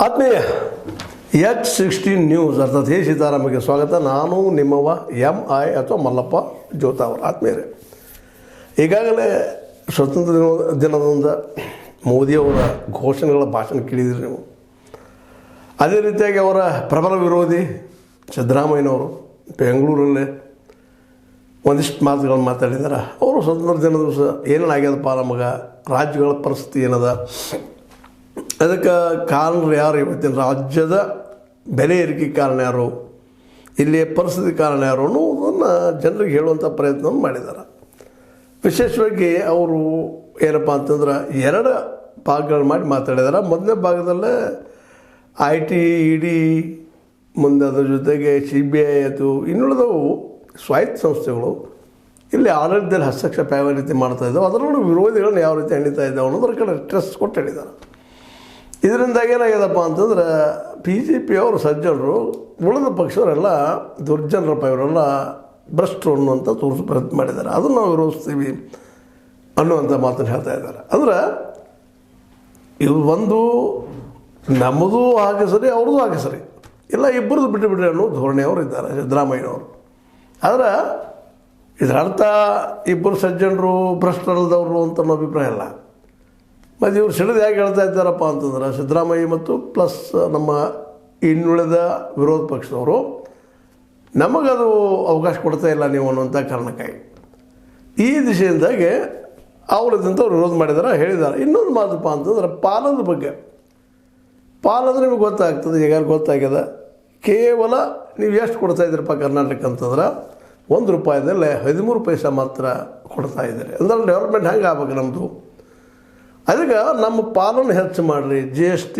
ಆತ್ಮೀಯ H16 news ಅರ್ಥಾತ್ ಹೇ ಸೀತಾರಾಮಗೆ ಸ್ವಾಗತ. ನಾನು ನಿಮ್ಮವ MI ಅಥವಾ ಮಲ್ಲಪ್ಪ ಜೋತಾ ಅವರು. ಆತ್ಮೀಯರೇ, ಈಗಾಗಲೇ ಸ್ವತಂತ್ರ ದಿನದಿಂದ ಮೋದಿಯವರ ಘೋಷಣೆಗಳ ಭಾಷಣ ಕೇಳಿದಿರಿ ನೀವು. ಅದೇ ರೀತಿಯಾಗಿ ಅವರ ಪ್ರಬಲ ವಿರೋಧಿ ಸಿದ್ದರಾಮಯ್ಯನವರು ಬೆಂಗಳೂರಲ್ಲೇ ಒಂದಿಷ್ಟು ಮಾತುಗಳನ್ನು ಮಾತಾಡಿದ್ದಾರೆ. ಅವರು ಸ್ವತಂತ್ರ ದಿನ ದಿವಸ ಏನೇನಾಗ್ಯದಪ್ಪ ನಮಗೆ, ರಾಜ್ಯಗಳ ಪರಿಸ್ಥಿತಿ ಏನದ, ಅದಕ್ಕೆ ಕಾರಣರು ಯಾರು, ಇವತ್ತಿನ ರಾಜ್ಯದ ಬೆಲೆ ಏರಿಕೆ ಕಾರಣ ಯಾರು, ಇಲ್ಲಿಯ ಪರಿಸ್ಥಿತಿ ಕಾರಣ ಯಾರು ಅನ್ನೋದನ್ನು ಜನರಿಗೆ ಹೇಳುವಂಥ ಪ್ರಯತ್ನ ಮಾಡಿದ್ದಾರೆ. ವಿಶೇಷವಾಗಿ ಅವರು ಏನಪ್ಪ ಅಂತಂದ್ರೆ ಎರಡು ಭಾಗಗಳು ಮಾಡಿ ಮಾತಾಡಿದ್ದಾರೆ. ಮೊದಲನೇ ಭಾಗದಲ್ಲೇ IT, ED, ಮುಂದೆ ಅದ್ರ ಜೊತೆಗೆ CBI ಆಯಿತು, ಇನ್ನುಳಿದವು ಸ್ವಾಯತ್ತ ಸಂಸ್ಥೆಗಳು ಇಲ್ಲಿ ಆಡಳಿತದಲ್ಲಿ ಹಸ್ತಕ್ಷೇಪ ಯಾವ ರೀತಿ ಮಾಡ್ತಾಯಿದ್ದಾವೆ, ಅದರಲ್ಲೂ ವಿರೋಧಿಗಳನ್ನ ಯಾವ ರೀತಿ ಎಣಿತಾ ಇದ್ದಾವೆ ಅನ್ನೋದ್ರ ಕಡೆ ಸ್ಟ್ರೆಸ್ ಕೊಟ್ಟು ಹೇಳಿದ್ದಾರೆ. ಇದರಿಂದಾಗಿ ಏನಾಗ್ಯದಪ್ಪ ಅಂತಂದ್ರೆ BJP ಅವರು ಸಜ್ಜನರು, ಉಳಿದ ಪಕ್ಷವರೆಲ್ಲ ದುರ್ಜನರಪ್ಪ, ಇವರೆಲ್ಲ ಭ್ರಷ್ಟರು ಅನ್ನುವಂಥ ತೋರಿಸೋ ಪ್ರಯತ್ನ ಮಾಡಿದ್ದಾರೆ. ಅದನ್ನು ನಾವು ವಿರೋಧಿಸ್ತೀವಿ ಅನ್ನುವಂಥ ಮಾತನ್ನು ಹೇಳ್ತಾ ಇದ್ದಾರೆ. ಅಂದ್ರೆ ಇದು ಒಂದು ನಮ್ಮದು ಹಾಗೆ ಸರಿ, ಅವ್ರದ್ದು ಹಾಗೆ ಸರಿ, ಇಲ್ಲ ಇಬ್ಬರದ್ದು ಬಿಟ್ಟುಬಿಡ್ರಿ ಅನ್ನೋ ಧೋರಣೆಯವರು ಇದ್ದಾರೆ ಸಿದ್ದರಾಮಯ್ಯನವರು. ಆದರೆ ಇದರ ಅರ್ಥ ಇಬ್ಬರು ಸಜ್ಜನರು ಭ್ರಷ್ಟರಲ್ಲದವರು ಅಂತ ಅನ್ನೋ ಅಭಿಪ್ರಾಯ ಇಲ್ಲ. ಮತ್ತು ಇವರು ಸಿಡಿದು ಹೇಗೆ ಹೇಳ್ತಾ ಇದ್ದಾರಪ್ಪ ಅಂತಂದ್ರೆ, ಸಿದ್ದರಾಮಯ್ಯ ಮತ್ತು ಪ್ಲಸ್ ನಮ್ಮ ಇನ್ನುಳಿದ ವಿರೋಧ ಪಕ್ಷದವರು ನಮಗದು ಅವಕಾಶ ಕೊಡ್ತಾ ಇಲ್ಲ ನೀವು ಅನ್ನುವಂಥ ಕಾರಣಕ್ಕಾಗಿ ಈ ದಿಶೆಯಿಂದಾಗಿ ಅವರದಂಥವ್ರು ವಿರೋಧ ಮಾಡಿದ್ದಾರೆ, ಹೇಳಿದ್ದಾರೆ. ಇನ್ನೊಂದು ಮಾತಪ್ಪ ಅಂತಂದ್ರೆ ಪಾಲದ ಬಗ್ಗೆ. ಪಾಲಂದ್ರೆ ನಿಮಗೆ ಗೊತ್ತಾಗ್ತದೆ, ಈಗಾಗಲೇ ಗೊತ್ತಾಗ್ಯದ. ಕೇವಲ ನೀವು ಎಷ್ಟು ಕೊಡ್ತಾಯಿದ್ದೀರಪ್ಪ ಕರ್ನಾಟಕ ಅಂತಂದ್ರೆ ₹1 13 ಪೈಸೆ ಮಾತ್ರ ಕೊಡ್ತಾಯಿದ್ದೀರಿ. ಅಂದ್ರೆ ಡೆವಲಪ್ಮೆಂಟ್ ಹೆಂಗೆ ಆಗ್ಬೇಕು ನಮ್ಮದು, ಅದಕ್ಕೆ ನಮ್ಮ ಪಾಲನ್ನು ಹೆಚ್ಚು ಮಾಡಿರಿ. GST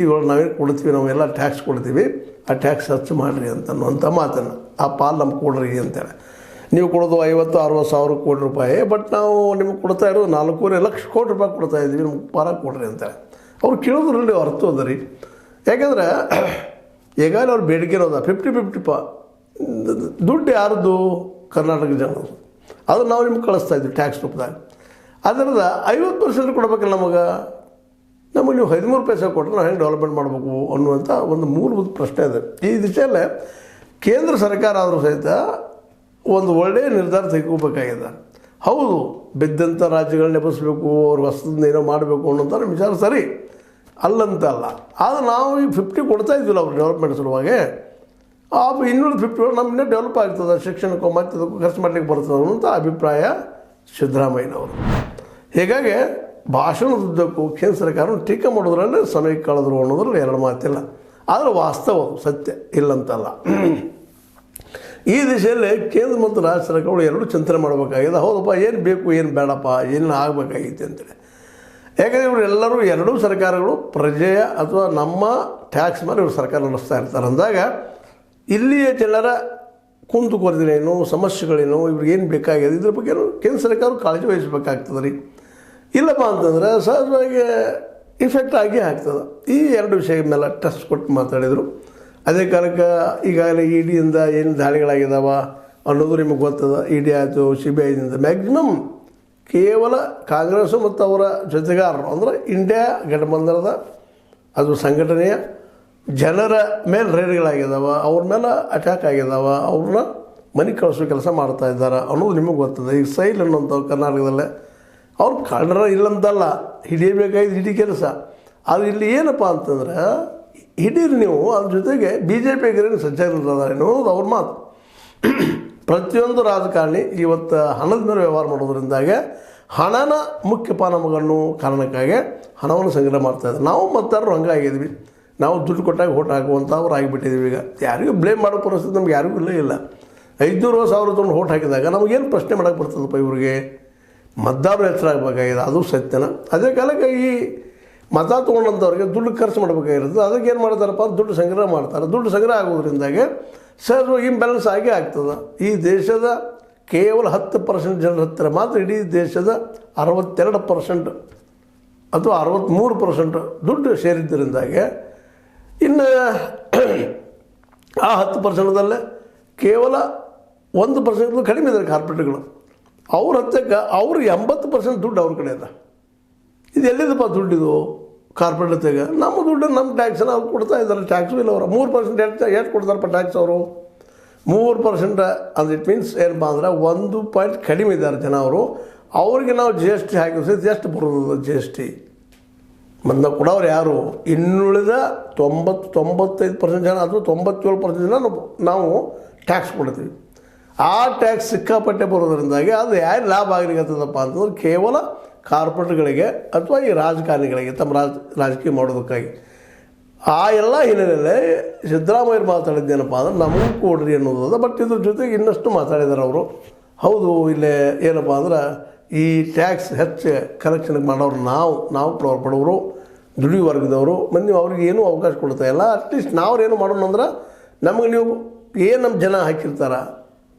ಇವಾಗ ನಾವೇನು ಕೊಡ್ತೀವಿ, ನಾವೆಲ್ಲ ಟ್ಯಾಕ್ಸ್ ಕೊಡ್ತೀವಿ, ಆ ಟ್ಯಾಕ್ಸ್ ಹೆಚ್ಚು ಮಾಡಿರಿ ಅಂತನ್ನುವಂಥ ಮಾತನ್ನು, ಆ ಪಾಲು ನಮ್ಗೆ ಕೊಡ್ರಿ ಅಂತೇಳಿ. ನೀವು ಕೊಡೋದು 50-60 ಸಾವಿರ ಕೋಟಿ ರೂಪಾಯಿ, ಬಟ್ ನಾವು ನಿಮ್ಗೆ ಕೊಡ್ತಾ ಇರೋದು 4.5 ಲಕ್ಷ ಕೋಟಿ ರೂಪಾಯಿ ಕೊಡ್ತಾಯಿದ್ದೀವಿ, ನಮ್ಗೆ ಪಾಲ ಕೊಡ್ರಿ ಅಂತೇಳಿ. ಅವ್ರು ಕೇಳೋದ್ರಲ್ಲಿ ಅರ್ಥ ಅದ ರೀ. ಯಾಕೆಂದ್ರೆ ಈಗಾಗಲೇ ಅವ್ರ ಬೇಡಿಕೆ ಇರೋದ 50-50 ದುಡ್ಡು ಯಾರದ್ದು, ಕರ್ನಾಟಕ ಜನರು. ಅದು ನಾವು ನಿಮ್ಗೆ ಕಳಿಸ್ತಾಯಿದ್ವಿ ಟ್ಯಾಕ್ಸ್ ರೂಪದಾಗ. ಅದರಿಂದ 50% ಕೊಡಬೇಕಲ್ಲ ನಮಗೆ ನೀವು 13 ಪೈಸೆ ಕೊಟ್ಟರೆ ನಾವು ಹೆಂಗೆ ಡೆವಲಪ್ಮೆಂಟ್ ಮಾಡಬೇಕು ಅನ್ನುವಂಥ ಒಂದು ಮೂಲಭೂತ ಪ್ರಶ್ನೆ ಇದೆ. ಈ ದಿಶೆಯಲ್ಲೇ ಕೇಂದ್ರ ಸರ್ಕಾರ ಆದರೂ ಸಹಿತ ಒಂದು ಒಳ್ಳೆಯ ನಿರ್ಧಾರ ತೆಗೆದುಕೋಬೇಕಾಗಿದೆ. ಹೌದು, ಬಿದ್ದಂಥ ರಾಜ್ಯಗಳನ್ನ ಎಬ್ಬಿಸ್ಬೇಕು, ಅವ್ರ ಹೊಸದನ್ನ ಏನೋ ಮಾಡಬೇಕು ಅನ್ನೋಂಥ ವಿಚಾರ ಸರಿ ಅಲ್ಲಂತಲ್ಲ. ಆದರೆ ನಾವು ಈ 50 ಕೊಡ್ತಾ ಇದ್ವಿಲ್ಲ ಅವ್ರು ಡೆವಲಪ್ಮೆಂಟ್ ಸಲುವಾಗಿ, ಆ ಇನ್ನೂರು 50 ನಮ್ಮನ್ನೇ ಡೆವಲಪ್ ಆಗ್ತದೆ, ಶಿಕ್ಷಣಕ್ಕೂ ಮತ್ತದಕ್ಕೂ ಖರ್ಚು ಮಾಡಲಿಕ್ಕೆ ಬರ್ತದೆ ಅನ್ನೋಂಥ ಅಭಿಪ್ರಾಯ ಸಿದ್ದರಾಮಯ್ಯನವರು. ಹೀಗಾಗಿ ಭಾಷಣದುದ್ದಕ್ಕೂ ಕೇಂದ್ರ ಸರ್ಕಾರ ಟೀಕೆ ಮಾಡೋದ್ರಲ್ಲೇ ಸಮಯ ಕಳೆದ್ರು ಅನ್ನೋದ್ರಲ್ಲಿ ಎರಡು ಮಾತಿಲ್ಲ. ಆದರೆ ವಾಸ್ತವ ಸತ್ಯ ಇಲ್ಲಂತಲ್ಲ. ಈ ದಿಶೆಯಲ್ಲಿ ಕೇಂದ್ರ ಮತ್ತು ರಾಜ್ಯ ಸರ್ಕಾರಗಳು ಎರಡೂ ಚಿಂತನೆ ಮಾಡಬೇಕಾಗಿದೆ. ಹೌದಪ್ಪ, ಏನು ಬೇಕು, ಏನು ಬೇಡಪ್ಪ, ಏನು ಆಗಬೇಕಾಗಿತ್ತು ಅಂತೇಳಿ. ಯಾಕಂದರೆ ಇವರೆಲ್ಲರೂ ಎರಡೂ ಸರ್ಕಾರಗಳು ಪ್ರಜೆಯ ಅಥವಾ ನಮ್ಮ ಟ್ಯಾಕ್ಸ್ ಮೇಲೆ ಇವರು ಸರ್ಕಾರ ನಡೆಸ್ತಾ ಇರ್ತಾರೆ. ಅಂದಾಗ ಇಲ್ಲಿಯ ಜನರ ಕುಂದುಕೊರತೆಗಳೇನು, ಸಮಸ್ಯೆಗಳೇನು, ಇವ್ರಿಗೇನು ಬೇಕಾಗಿದೆ, ಇದ್ರ ಬಗ್ಗೆ ಕೇಂದ್ರ ಸರ್ಕಾರ ಕಾಳಜಿ ವಹಿಸಬೇಕಾಗ್ತದೆ ರೀ. ಇಲ್ಲಪ್ಪ ಅಂತಂದರೆ ಸಹಜವಾಗಿ ಇಫೆಕ್ಟ್ ಆಗೇ ಆಗ್ತದೆ. ಈ ಎರಡು ವಿಷಯದ ಮೇಲೆ ಟೆಸ್ಟ್ ಕೊಟ್ಟು ಮಾತಾಡಿದರು. ಅದೇ ಕಾರಣಕ್ಕೆ ಈಗಾಗಲೇ EDಯಿಂದ ಏನು ದಾಳಿಗಳಾಗಿದ್ದಾವ ಅನ್ನೋದು ನಿಮಗೆ ಗೊತ್ತದ. ED ಆಯಿತು, CBIದಿಂದ ಮ್ಯಾಕ್ಸಿಮಮ್ ಕೇವಲ ಕಾಂಗ್ರೆಸ್ಸು ಮತ್ತು ಅವರ ಜೊತೆಗಾರರು, ಅಂದರೆ ಇಂಡಿಯಾ ಗಠಬಂಧನದ ಅದು ಸಂಘಟನೆಯ ಜನರ ಮೇಲೆ ರೇಡ್ಗಳಾಗಿದ್ದಾವ, ಅವ್ರ ಮೇಲೆ ಅಟ್ಯಾಕ್ ಆಗಿದ್ದಾವ, ಅವ್ರನ್ನ ಮನೆ ಕಳಿಸೋ ಕೆಲಸ ಮಾಡ್ತಾ ಇದ್ದಾರೆ ಅನ್ನೋದು ನಿಮಗೆ ಗೊತ್ತದೆ. ಈಗ ಸೈಲ್ ಅನ್ನೋಂಥವ್ರು ಕರ್ನಾಟಕದಲ್ಲೇ ಅವ್ರು ಕಳ್ಳರ ಇಲ್ಲಂತಲ್ಲ, ಹಿಡಿಯಬೇಕಾಗಿದ್ದು ಹಿಡಿ ಕೆಲಸ. ಅದು ಇಲ್ಲಿ ಏನಪ್ಪ ಅಂತಂದ್ರೆ ಹಿಡೀರಿ ನೀವು, ಅದ್ರ ಜೊತೆಗೆ BJPಗರೇನು ಸಜ್ಜಾಗಿರ್ತದಾರೆ ಅನ್ನೋದು ಅವ್ರ ಮಾತು. ಪ್ರತಿಯೊಂದು ರಾಜಕಾರಣಿ ಇವತ್ತು ಹಣದ ಮೇಲೆ ವ್ಯವಹಾರ ಮಾಡೋದ್ರಿಂದಾಗೆ ಹಣನ ಮುಖ್ಯಪ್ಪ ನಮಗನ್ನೋ ಕಾರಣಕ್ಕಾಗಿ ಹಣವನ್ನು ಸಂಗ್ರಹ ಮಾಡ್ತಾಯಿದ್ದಾರೆ. ನಾವು ಮತ್ತಾರು ಹಂಗಾಗಿದ್ವಿ, ನಾವು ದುಡ್ಡು ಕೊಟ್ಟಾಗ ಓಟ್ ಹಾಕುವಂಥವ್ರು ಆಗಿಬಿಟ್ಟಿದ್ದೀವಿ. ಈಗ ಯಾರಿಗೂ ಬ್ಲೇಮ್ ಮಾಡೋ ಪರಿಸ್ಥಿತಿ ನಮ್ಗೆ ಯಾರಿಗೂ ಇಲ್ಲ. 500,000 ತೊಗೊಂಡು ಓಟ್ ಹಾಕಿದಾಗ ನಮಗೇನು ಪ್ರಶ್ನೆ ಮಾಡೋಕ್ಕೆ ಬರ್ತದಪ್ಪ, ಇವ್ರಿಗೆ ಮತದಾರರು ಹೆಚ್ಚಾಗಬೇಕಾಗಿದೆ, ಅದು ಸತ್ಯನ. ಅದೇ ಕಾಲಕ್ಕೆ ಈ ಮತ ತೊಗೊಂಡಂಥವ್ರಿಗೆ ದುಡ್ಡು ಖರ್ಚು ಮಾಡಬೇಕಾಗಿರುತ್ತೆ. ಅದಕ್ಕೆ ಏನು ಮಾಡ್ತಾರಪ್ಪ, ದುಡ್ಡು ಸಂಗ್ರಹ ಮಾಡ್ತಾರೆ. ದುಡ್ಡು ಸಂಗ್ರಹ ಆಗೋದ್ರಿಂದಾಗೆ ಸಹಜವಾಗಿ ಇಂಬ್ಯಾಲೆನ್ಸ್ ಆಗೇ ಆಗ್ತದೆ. ಈ ದೇಶದ ಕೇವಲ 10% ಜನರ ಹತ್ತಿರ ಮಾತ್ರ ಇಡೀ ದೇಶದ 62% ಅಥವಾ 63% ದುಡ್ಡು ಸೇರಿದ್ದರಿಂದಾಗೆ ಇನ್ನು ಆ 10%ದಲ್ಲೇ ಕೇವಲ 1% ಕಡಿಮೆ ಇದ್ದಾರೆ ಕಾರ್ಪೊರೇಟ್ಗಳು. ಅವ್ರ ಹತ್ತಕ್ಕೆ ಅವ್ರಿಗೆ 80% ದುಡ್ಡು ಅವ್ರ ಕಡೆ ಇದೆ. ಇದು ಎಲ್ಲಿದಪ್ಪ ದುಡ್ಡಿದು? ಕಾರ್ಪೊರೇಟ್ ತೆಗೆ ನಮ್ಮ ದುಡ್ಡು ನಮ್ಮ ಟ್ಯಾಕ್ಸ್ ಅವ್ರು ಕೊಡ್ತಾ ಇದ್ದಾರೆ. ಟ್ಯಾಕ್ಸು ಇಲ್ಲ ಅವರು 3% ಎಷ್ಟು ಕೊಡ್ತಾರಪ್ಪ ಟ್ಯಾಕ್ಸ್ ಅವರು 3%. ಅದು ಇಟ್ ಮೀನ್ಸ್ ಏನಪ್ಪ ಅಂದ್ರೆ 1 ಪಾಯಿಂಟ್ ಕಡಿಮೆ ಇದ್ದಾರೆ ಜನ ಅವರು. ಅವ್ರಿಗೆ ನಾವು ಜಿ ಎಸ್ ಟಿ ಹಾಕಿದ್ರೆ ಎಷ್ಟು ಬರೋದು ಜಿ ಎಸ್ ಟಿ ಮತ್ತು ನಾವು ಕೊಡೋರು ಯಾರು? ಇನ್ನುಳಿದ 95% ಜನ ಅಥವಾ 97% ಜನ ನಾವು ಟ್ಯಾಕ್ಸ್ ಕೊಡ್ತೀವಿ. ಆ ಟ್ಯಾಕ್ಸ್ ಸಿಕ್ಕಾಪಟ್ಟೆ ಬರೋದ್ರಿಂದಾಗಿ ಅದು ಯಾರು ಲಾಭ ಆಗಲಿಕ್ಕತ್ತದಪ್ಪ ಅಂತಂದ್ರೆ ಕೇವಲ ಕಾರ್ಪೊರೇಟ್ಗಳಿಗೆ ಅಥವಾ ಈ ರಾಜಕಾರಣಿಗಳಿಗೆ ತಮ್ಮ ರಾಜಕೀಯ ಮಾಡೋದಕ್ಕಾಗಿ. ಆ ಎಲ್ಲ ಹಿನ್ನೆಲೆಯಲ್ಲಿ ಸಿದ್ದರಾಮಯ್ಯರು ಮಾತಾಡಿದ್ದೇನಪ್ಪ ಅಂದ್ರೆ ನಮಗೂ ಕೊಡ್ರಿ ಅನ್ನೋದು. ಬಟ್ ಇದ್ರ ಜೊತೆಗೆ ಇನ್ನಷ್ಟು ಮಾತಾಡಿದ್ದಾರೆ ಅವರು. ಹೌದು, ಇಲ್ಲೇ ಏನಪ್ಪ ಅಂದ್ರೆ ಈ ಟ್ಯಾಕ್ಸ್ ಹೆಚ್ಚು ಕಲೆಕ್ಷನ್ಗೆ ಮಾಡೋರು ನಾವು ಕೊಡೋರು ಬಡವರು ದುಡಿಯೋ ವರ್ಗದವರು ಮತ್ತು ನೀವು ಅವ್ರಿಗೆ ಏನೂ ಅವಕಾಶ ಕೊಡ್ತಾ ಇಲ್ಲ. ಅಟ್ಲೀಸ್ಟ್ ನಾವ್ರೇನು ಮಾಡೋಣ ಅಂದ್ರೆ ನಮಗೆ ನೀವು ಏನು ನಮ್ಮ ಜನ ಹಾಕಿರ್ತಾರ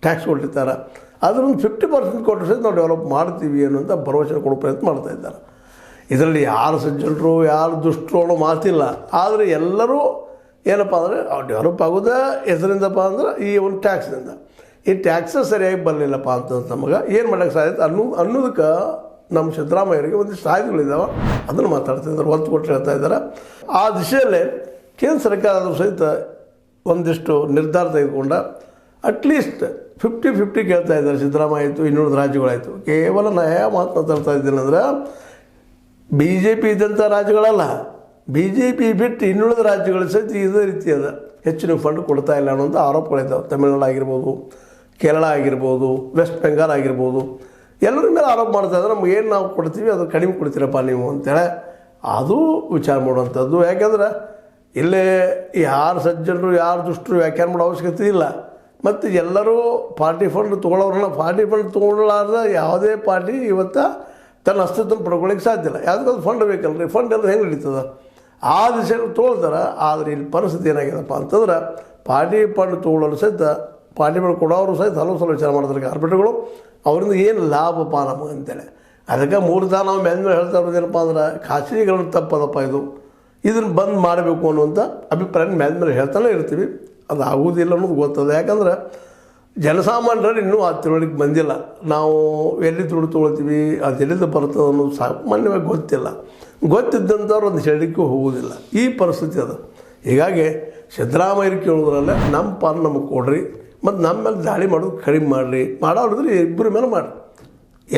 ಟ್ಯಾಕ್ಸ್ ಕೊಟ್ಟಿರ್ತಾರೆ ಅದರೊಂದು 50% ಕೊಟ್ಟರೆ ಸಹಿತ ನಾವು ಡೆವಲಪ್ ಮಾಡ್ತೀವಿ ಅನ್ನೋಂಥ ಭರವಸೆ ಕೊಡೋ ಪ್ರಯತ್ನ ಮಾಡ್ತಾಯಿದ್ದಾರೆ. ಇದರಲ್ಲಿ ಯಾರು ಸಜ್ಜನರು ಯಾರು ದುಷ್ಟರು ಅನ್ನೋ ಮಾತಿಲ್ಲ. ಆದರೆ ಎಲ್ಲರೂ ಏನಪ್ಪ ಅಂದರೆ ಡೆವಲಪ್ ಆಗೋದೇ ಹೆಸರಿಂದಪ್ಪ ಅಂದ್ರೆ ಈ ಒಂದು ಟ್ಯಾಕ್ಸ್ನಿಂದ. ಈ ಟ್ಯಾಕ್ಸಸ್ ಸರಿಯಾಗಿ ಬರಲಿಲ್ಲಪ್ಪ ಅಂತಂದ್ರೆ ನಮಗೆ ಏನು ಮಾಡೋಕ್ಕೆ ಸಾಧ್ಯತೆ ಅನ್ನೋದಕ್ಕೆ ನಮ್ಮ ಸಿದ್ದರಾಮಯ್ಯರಿಗೆ ಒಂದಿಷ್ಟು ಸಾಧ್ಯತೆಗಳಿದ್ದಾವೆ. ಅದನ್ನು ಮಾತಾಡ್ತಿದ್ದಾರೆ, ಒತ್ತು ಕೊಟ್ಟು ಹೇಳ್ತಾ ಇದ್ದಾರೆ. ಆ ದಿಶೆಯಲ್ಲೇ ಕೇಂದ್ರ ಸರ್ಕಾರ ಆದರೂ ಸಹಿತ ಒಂದಿಷ್ಟು ನಿರ್ಧಾರ ತೆಗೆದುಕೊಂಡ ಅಟ್ಲೀಸ್ಟ್ 50-50 ಕೇಳ್ತಾ ಇದ್ದಾರೆ. ಸಿದ್ದರಾಮಯ್ಯ ಆಯಿತು, ಇನ್ನುಳಿದ ರಾಜ್ಯಗಳಾಯಿತು. ಕೇವಲ ನಾ ಯಾವ ಮಾತು ಮಾತಾಡ್ತಾ ಇದ್ದೀನಿ ಅಂದರೆ BJP ಇದ್ದಂಥ ರಾಜ್ಯಗಳಲ್ಲ, BJP ಬಿಟ್ಟು ಇನ್ನುಳಿದ ರಾಜ್ಯಗಳ ಸಹಿತ ಇದೇ ರೀತಿ ಅದ ಹೆಚ್ಚಿನ ಫಂಡ್ ಕೊಡ್ತಾ ಇಲ್ಲ ಅನ್ನೋಂಥ ಆರೋಪಗಳಿದ್ದಾವೆ. ತಮಿಳುನಾಡು ಆಗಿರ್ಬೋದು, ಕೇರಳ ಆಗಿರ್ಬೋದು, ವೆಸ್ಟ್ ಬೆಂಗಾಲ್ ಆಗಿರ್ಬೋದು, ಎಲ್ಲರ ಮೇಲೆ ಆರೋಪ ಮಾಡ್ತಾಯಿದ್ದಾರೆ. ನಮ್ಗೆ ಏನು ನಾವು ಕೊಡ್ತೀವಿ ಅದು ಕಡಿಮೆ ಕೊಡ್ತೀರಪ್ಪ ನೀವು ಅಂತೇಳಿ. ಅದು ವಿಚಾರ ಮಾಡುವಂಥದ್ದು. ಯಾಕೆಂದ್ರೆ ಇಲ್ಲೇ ಯಾರು ಸಜ್ಜನರು ಯಾರು ದುಷ್ಟರು ವ್ಯಾಖ್ಯಾನ ಮಾಡೋ ಅವಶ್ಯಕತೆ ಇಲ್ಲ. ಮತ್ತು ಎಲ್ಲರೂ ಪಾರ್ಟಿ ಫಂಡ್ ತೊಗೊಳ್ಳೋರನ್ನ ಪಾರ್ಟಿ ಫಂಡ್ ತೊಗೊಳ್ಳಾರ್ದ ಯಾವುದೇ ಪಾರ್ಟಿ ಇವತ್ತು ತನ್ನ ಅಸ್ತಿತ್ವ ಪಡ್ಕೊಳ್ಳಿಕ್ಕೆ ಸಾಧ್ಯ ಇಲ್ಲ. ಯಾವುದಕ್ಕಾದ್ರು ಫಂಡ್ ಬೇಕಲ್ರಿ. ಫಂಡ್ ಎಲ್ಲ ಹೆಂಗೆ ನಡೀತದೆ? ಆ ದಿಶೆಯಲ್ಲಿ ತೊಗೊಳ್ತಾರೆ. ಆದರೆ ಇಲ್ಲಿ ಪರಿಸ್ಥಿತಿ ಏನಾಗಿದೆಪ್ಪ ಅಂತಂದ್ರೆ ಪಾರ್ಟಿ ಫಂಡ್ ತೊಗೊಳ್ಳೋರು ಸಹಿತ ಪಾರ್ಟಿ ಫಂಡ್ ಕೊಡೋರು ಸಹಿತ ಹಲವು ಸಲ ವಿಚಾರ ಮಾಡ್ತಾರೆ ಕಾರ್ಪೊರೇಟ್ಗಳು. ಅವರಿಂದ ಏನು ಲಾಭಪ್ಪ ನಮಗೆ ಅಂತೇಳಿ. ಅದಕ್ಕೆ 3 ದಿನ ನಾವು ಮೇಲೆ ಹೇಳ್ತಾ ಇರೋದೇನಪ್ಪ ಅಂದ್ರೆ ಖಾಸಗಿಗಳನ್ನು ತಪ್ಪದಪ್ಪ ಇದನ್ನು ಬಂದ್ ಮಾಡಬೇಕು ಅನ್ನುವಂಥ ಅಭಿಪ್ರಾಯ ಮೇಲೆ ಹೇಳ್ತಾನೆ ಇರ್ತೀವಿ. ಅದು ಆಗುವುದಿಲ್ಲ ಅನ್ನೋದು ಗೊತ್ತದೆ. ಯಾಕಂದ್ರೆ ಜನಸಾಮಾನ್ಯರು ಇನ್ನೂ ಆ ತಿಳುವಳಿಕೆ ಬಂದಿಲ್ಲ. ನಾವು ಎಲ್ಲಿ ದುಡ್ಡು ತೊಗೊಳ್ತೀವಿ ಅದು ಎಲ್ಲಿಂದ ಬರ್ತದೆ ಅನ್ನೋದು ಸಾಮಾನ್ಯವಾಗಿ ಗೊತ್ತಿಲ್ಲ. ಗೊತ್ತಿದ್ದಂಥವ್ರು ಒಂದು ಹೇಳಲಿಕ್ಕೂ ಹೋಗೋದಿಲ್ಲ. ಈ ಪರಿಸ್ಥಿತಿ ಅದು. ಹೀಗಾಗಿ ಸಿದ್ದರಾಮಯ್ಯರು ಕೇಳೋದ್ರಲ್ಲೇ ನಮ್ಮ ಪಾಲು ನಮಗೆ ಕೊಡ್ರಿ ಮತ್ತು ನಮ್ಮ ಮೇಲೆ ದಾಳಿ ಮಾಡೋದು ಕಡಿಮೆ ಮಾಡಿರಿ. ಮಾಡೋರಿದ್ರೆ ಇಬ್ಬರ ಮೇಲೆ ಮಾಡಿರಿ.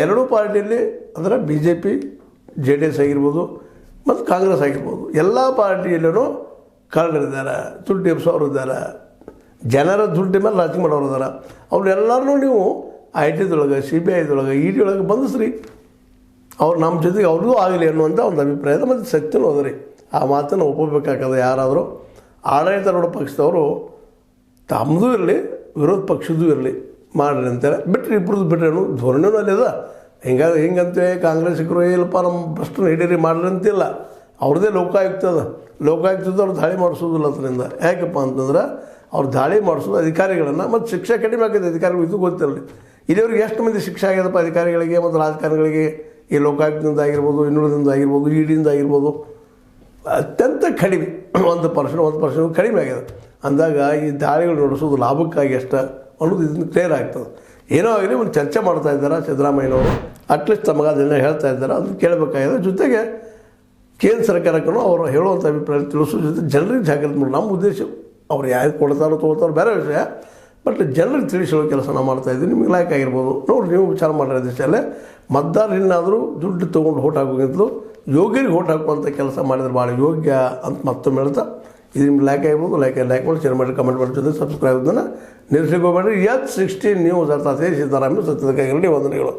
ಎರಡೂ ಪಾರ್ಟಿಯಲ್ಲಿ ಅಂದರೆ BJP JDS ಆಗಿರ್ಬೋದು ಮತ್ತು ಕಾಂಗ್ರೆಸ್ ಆಗಿರ್ಬೋದು, ಎಲ್ಲ ಪಾರ್ಟಿಯಲ್ಲೂ ಕಳ್ಳರಿದ್ದಾರೆ, ದುಡ್ಡು ಎಬ್ಸೋರು ಇದ್ದಾರೆ, ಜನರ ದುಡ್ಡು ಮೇಲೆ ರಾಜಕೀಯ ಮಾಡೋರು ಇದ್ದಾರೆ. ಅವ್ರೆಲ್ಲರೂ ನೀವು IT CBIದೊಳಗೆ ED ಒಳಗೆ ಬಂಧಿಸ್ರಿ. ಅವ್ರು ನಮ್ಮ ಜೊತೆಗೆ ಅವ್ರಿಗೂ ಆಗಲಿ ಅನ್ನುವಂಥ ಒಂದು ಅಭಿಪ್ರಾಯದ ಮತ್ತು ಸತ್ಯನೂ ಅದ ರೀ. ಆ ಮಾತನ್ನು ಒಪ್ಪಬೇಕಾಗ್ತದೆ. ಯಾರಾದರೂ ಆಡಳಿತಾರೂಢ ಪಕ್ಷದವರು ತಮ್ಮದೂ ಇರಲಿ ವಿರೋಧ ಪಕ್ಷದೂ ಇರಲಿ ಮಾಡಿರಿ ಅಂತೇಳಿ ಬಿಟ್ಟರೆ ಇಬ್ಬರದ್ದು ಬಿಟ್ಟರೆ ಅನ್ನೋ ಧೋರಣೆನೂ ಅಲ್ಲಿದೆ. ಹಿಂಗಂತೇಳಿ ಕಾಂಗ್ರೆಸ್ಸಿಗರು ಇಲ್ಲಪ್ಪ ನಮ್ಮ ಭ್ರಷ್ಟನ ಹಿಡೀರಿ ಮಾಡ್ರಿ ಅಂತಿಲ್ಲ. ಅವ್ರದ್ದೇ ಲೋಕಾಯುಕ್ತದವ್ರು ದಾಳಿ ಮಾಡಿಸೋದಿಲ್ಲ. ಅದರಿಂದ ಯಾಕಪ್ಪ ಅಂತಂದ್ರೆ ಅವ್ರು ದಾಳಿ ಮಾಡಿಸೋದು ಅಧಿಕಾರಿಗಳನ್ನು ಮತ್ತು ಶಿಕ್ಷೆ ಕಡಿಮೆ ಆಗಿದೆ ಅಧಿಕಾರಿಗಳು. ಇದು ಗೊತ್ತಿರಲಿ. ಇಲ್ಲಿವ್ರಿಗೆ ಎಷ್ಟು ಮಂದಿ ಶಿಕ್ಷೆ ಆಗ್ಯದಪ್ಪ ಅಧಿಕಾರಿಗಳಿಗೆ ಮತ್ತು ರಾಜಕಾರಣಿಗಳಿಗೆ? ಈ ಲೋಕಾಯುಕ್ತದಿಂದ ಆಗಿರ್ಬೋದು, ಇನ್ನುಳಿದಿಂದ ಆಗಿರ್ಬೋದು, EDಯಿಂದ ಆಗಿರ್ಬೋದು, ಅತ್ಯಂತ ಕಡಿಮೆ 1% ಕಡಿಮೆ ಆಗಿದೆ. ಅಂದಾಗ ಈ ದಾಳಿಗಳು ನಡೆಸೋದು ಲಾಭಕ್ಕಾಗಿ ಅಷ್ಟ ಅನ್ನೋದು ಇದನ್ನು ಕ್ಲಿಯರ್ ಆಗ್ತದೆ. ಏನೋ ಆಗಲಿ ಒಂದು ಚರ್ಚೆ ಮಾಡ್ತಾ ಇದ್ದಾರೆ ಸಿದ್ದರಾಮಯ್ಯನವರು. ಅಟ್ಲೀಸ್ಟ್ ತಮಗೆ ಅದನ್ನು ಹೇಳ್ತಾ ಇದ್ದಾರೆ, ಅದನ್ನು ಕೇಳಬೇಕಾಗಿದೆ. ಜೊತೆಗೆ ಕೇಂದ್ರ ಸರ್ಕಾರಕ್ಕೂ ಅವರು ಹೇಳುವಂಥ ಅಭಿಪ್ರಾಯ ತಿಳಿಸೋ ಜೊತೆ ಜನರಿಗೆ ಜಾಗೃತಿ ಮಾಡಿ ನಮ್ಮ ಉದ್ದೇಶ ಅವ್ರು ಯಾರು ಕೊಡ್ತಾರೋ ತೊಗೊಳ್ತಾರೋ ಬೇರೆ ವಿಷಯ. ಬಟ್ ಜನರಿಗೆ ತಿಳಿಸೋ ಕೆಲಸ ನಾವು ಮಾಡ್ತಾಯಿದ್ದೀವಿ. ನಿಮ್ಗೆ ಲೈಕ್ ಆಗಿರ್ಬೋದು ನೋಡಿ, ನೀವು ವಿಚಾರ ಮಾಡಿರೋ ದಿಶೆಯಲ್ಲೇ ಮತದಾರರಿನ್ನಾದರೂ ದುಡ್ಡು ತೊಗೊಂಡು ಓಟ್ ಹಾಕೋಕ್ಕಿಂತಲೂ ಯೋಗ್ಯರಿಗೆ ಓಟ್ ಹಾಕುವಂಥ ಕೆಲಸ ಮಾಡಿದ್ರೆ ಭಾಳ ಯೋಗ್ಯ ಅಂತ ಮತ್ತೊಮ್ಮೆ ಹೇಳ್ತಾ, ಇದು ನಿಮ್ಗೆ ಲೈಕ್ ಆಗಿರ್ಬೋದು. ಲೈಕ್ ಮಾಡಿ, ಶೇರ್ ಮಾಡಿ, ಕಮೆಂಟ್ ಮಾಡಿ, ಜೊತೆ ಸಬ್ಸ್ಕ್ರೈಬ್ ಅದನ್ನು ನಿಲ್ಲಿಸ್ಲಿಕ್ಕೆ ಹೋಗಬೇಡ್ರಿ. H16 ನ್ಯೂಸ್ ಅರ್ಥಾತ್ ಸಿದ್ದರಾಮಯ್ಯ ಸತ್ಯದ ಕೈಗಳಲ್ಲಿ ವಂದನೆಗಳು.